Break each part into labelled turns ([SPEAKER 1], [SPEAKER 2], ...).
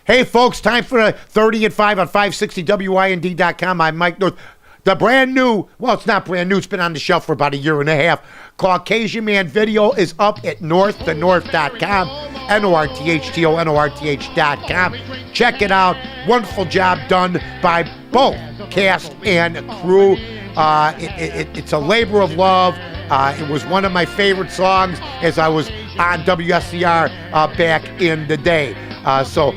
[SPEAKER 1] Hey, folks, time for a 30 and 5 on 560WIND.com. I'm Mike North. The brand new, well, it's not brand new. It's been on the shelf for about a year and a half. Caucasian Man video is up at norththenorth.com, NORTHTONORTH.com. Check it out. Wonderful job done by both cast and crew. It's a labor of love. It was one of my favorite songs as I was on WSCR back in the day. So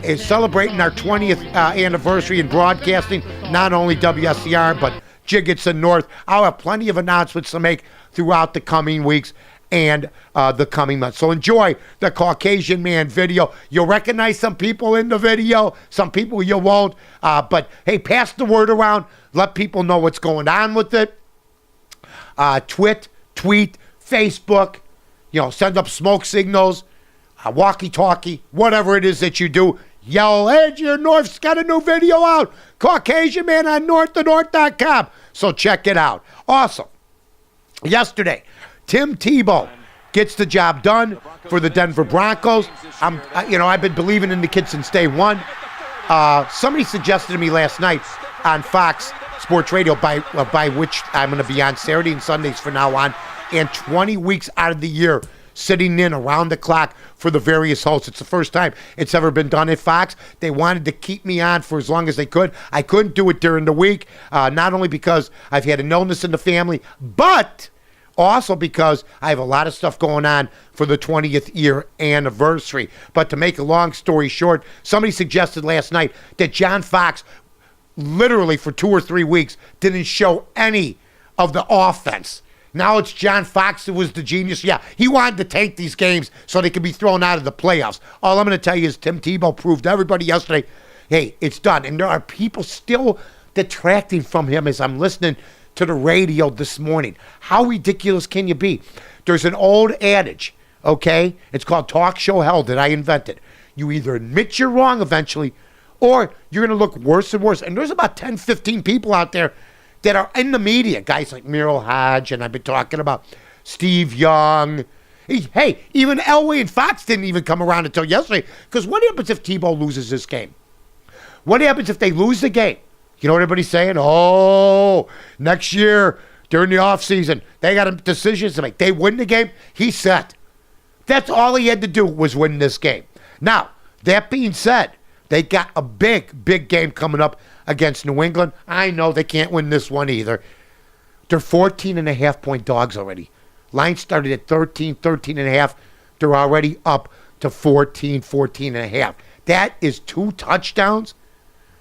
[SPEAKER 1] it's celebrating our 20th anniversary in broadcasting, not only WSCR, but Jiggets and North. I'll have plenty of announcements to make throughout the coming weeks and the coming months. So enjoy the Caucasian Man video. You'll recognize some people in the video, some people you won't. But, hey, pass the word around. Let people know what's going on with it. Tweet, Facebook, send up smoke signals. Walkie-talkie, whatever it is that you do, yell, hey, your North's got a new video out. Caucasian Man on norththenorth.com. So check it out. Awesome. Yesterday, Tim Tebow gets the job done for the Denver Broncos. I've been believing in the kid since day one. Somebody suggested to me last night on Fox Sports Radio, by which I'm going to be on Saturday and Sundays from now on, and 20 weeks out of the year, sitting in around the clock for the various hosts. It's the first time it's ever been done at Fox. They wanted to keep me on for as long as they could. I couldn't do it during the week, not only because I've had an illness in the family, but also because I have a lot of stuff going on for the 20th year anniversary. But to make a long story short, somebody suggested last night that John Fox literally for 2 or 3 weeks didn't show any of the offense. Now it's John Fox who was the genius. Yeah, he wanted to tank these games so they could be thrown out of the playoffs. All I'm going to tell you is Tim Tebow proved to everybody yesterday, hey, it's done. And there are people still detracting from him as I'm listening to the radio this morning. How ridiculous can you be? There's an old adage, okay? It's called talk show hell that I invented. You either admit you're wrong eventually or you're going to look worse and worse. And there's about 10, 15 people out there that are in the media, guys like Miro Hodge, and I've been talking about Steve Young. Hey, even Elway and Fox didn't even come around until yesterday, because what happens if Tebow loses this game? What happens if they lose the game? You know what everybody's saying? Oh, next year during the offseason, they got decisions to make. They win the game, he's set. That's all he had to do was win this game. Now, that being said, they got a big game coming up against New England. I know they can't win this one either. They're 14.5-point dogs already. Line started at 13.5. They're already up to 14.5. That is 2 touchdowns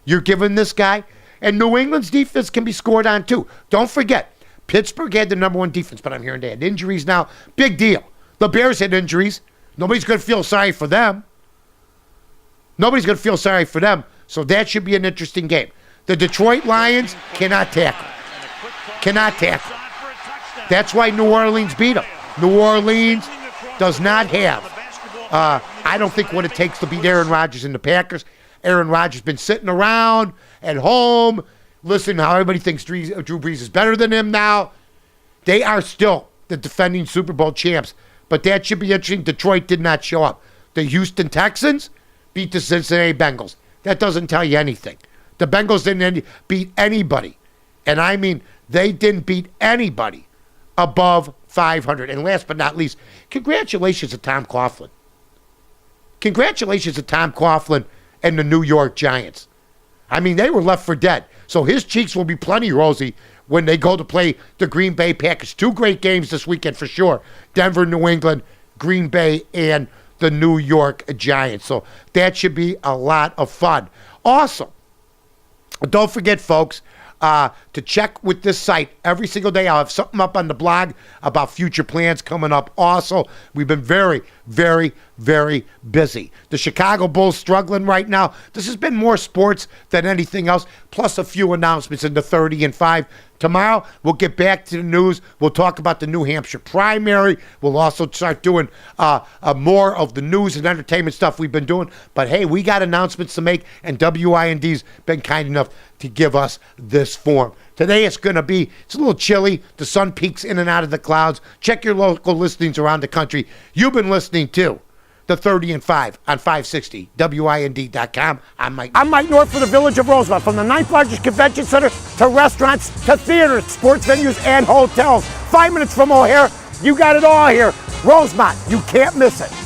[SPEAKER 1] you're giving this guy. And New England's defense can be scored on too. Don't forget, Pittsburgh had the number 1 defense, but I'm hearing they had injuries now. Big deal. The Bears had injuries. Nobody's going to feel sorry for them. Nobody's going to feel sorry for them. So that should be an interesting game. The Detroit Lions cannot tackle. That's why New Orleans beat them. New Orleans does not have, I don't think, what it takes to beat Aaron Rodgers and the Packers. Aaron Rodgers has been sitting around at home, listening to how everybody thinks Drew Brees is better than him now. They are still the defending Super Bowl champs. But that should be interesting. Detroit did not show up. The Houston Texans beat the Cincinnati Bengals. That doesn't tell you anything. The Bengals didn't beat anybody. And I mean, they didn't beat anybody above 500. And last but not least, congratulations to Tom Coughlin. Congratulations to Tom Coughlin and the New York Giants. I mean, they were left for dead. So his cheeks will be plenty rosy when they go to play the Green Bay Packers. 2 great games this weekend for sure. Denver, New England, Green Bay, and the New York Giants. So that should be a lot of fun. Awesome. Don't forget, folks, to check with this site every single day. I'll have something up on the blog about future plans coming up. Also, we've been very, very, very busy. The Chicago Bulls struggling right now. This has been more sports than anything else, plus a few announcements in the 30 and 5. Tomorrow, we'll get back to the news. We'll talk about the New Hampshire primary. We'll also start doing more of the news and entertainment stuff we've been doing. But, hey, we got announcements to make, and WIND's been kind enough to give us this form. Today it's going to be, it's a little chilly. The sun peeks in and out of the clouds. Check your local listings around the country. You've been listening to the 30 and 5 on 560 WIND.com. I'm
[SPEAKER 2] Mike North for the Village of Rosemont. From the 9th largest convention center to restaurants to theaters, sports venues, and hotels. 5 minutes from O'Hare, you got it all here. Rosemont, you can't miss it.